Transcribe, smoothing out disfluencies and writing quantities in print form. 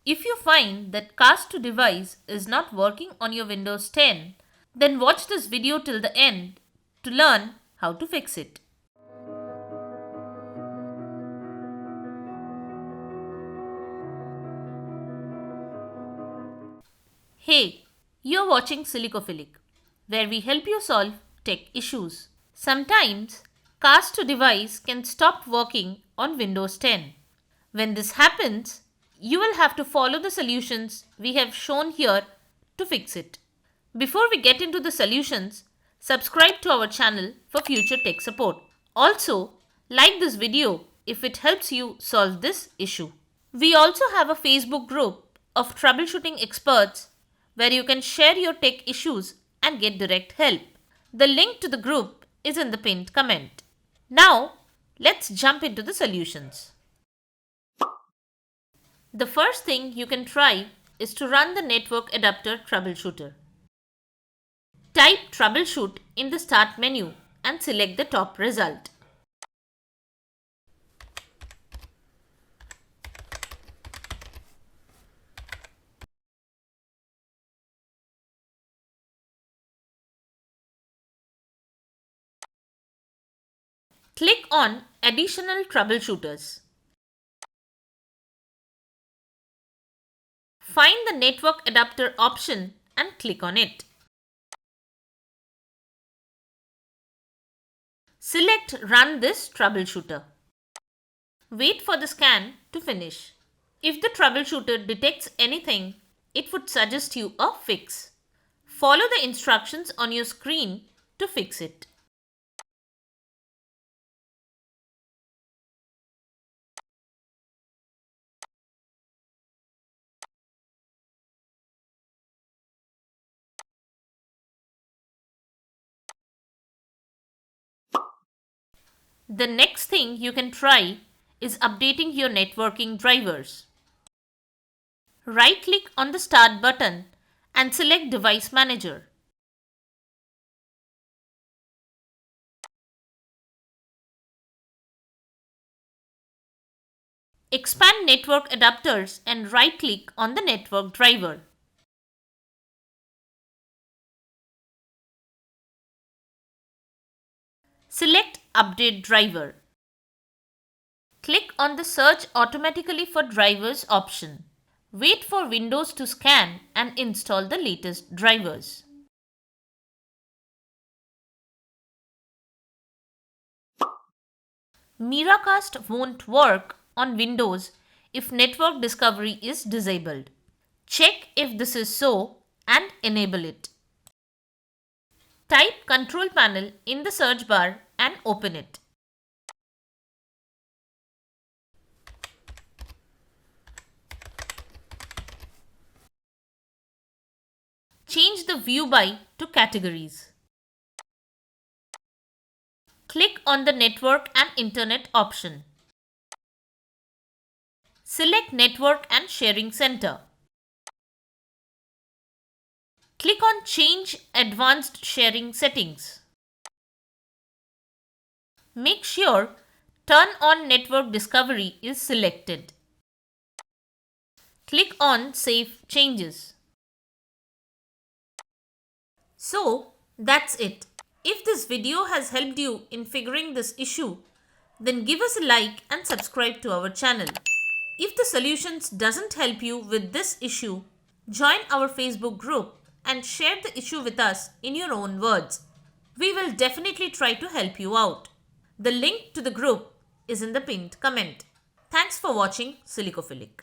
If you find that Cast to Device is not working on your Windows 10, then watch this video till the end to learn how to fix it. Hey, you're watching Silicophilic, where we help you solve tech issues. Sometimes, Cast to Device can stop working on Windows 10. When this happens, you will have to follow the solutions we have shown here to fix it. Before we get into the solutions, subscribe to our channel for future tech support. Also, like this video if it helps you solve this issue. We also have a Facebook group of troubleshooting experts where you can share your tech issues and get direct help. The link to the group is in the pinned comment. Now, let's jump into the solutions. The first thing you can try is to run the network adapter troubleshooter. Type troubleshoot in the start menu and select the top result. Click on Additional Troubleshooters. Find the network adapter option and click on it. Select Run this troubleshooter. Wait for the scan to finish. If the troubleshooter detects anything, it would suggest you a fix. Follow the instructions on your screen to fix it. The next thing you can try is updating your networking drivers. Right-click on the Start button and select Device Manager. Expand Network Adapters and right-click on the network driver. Select Update Driver. Click on the Search Automatically for Drivers option. Wait for Windows to scan and install the latest drivers. Miracast won't work on Windows if Network Discovery is disabled. Check if this is so and enable it. Type Control Panel in the search bar and open it. Change the view by to categories. Click on the Network and Internet option. Select Network and Sharing Center. Click on Change Advanced Sharing Settings. Make sure Turn on Network Discovery is selected. Click on Save Changes. So, that's it. If this video has helped you in figuring this issue, then give us a like and subscribe to our channel. If the solutions doesn't help you with this issue, join our Facebook group and share the issue with us in your own words. We will definitely try to help you out. The link to the group is in the pinned comment. Thanks for watching Silicophilic.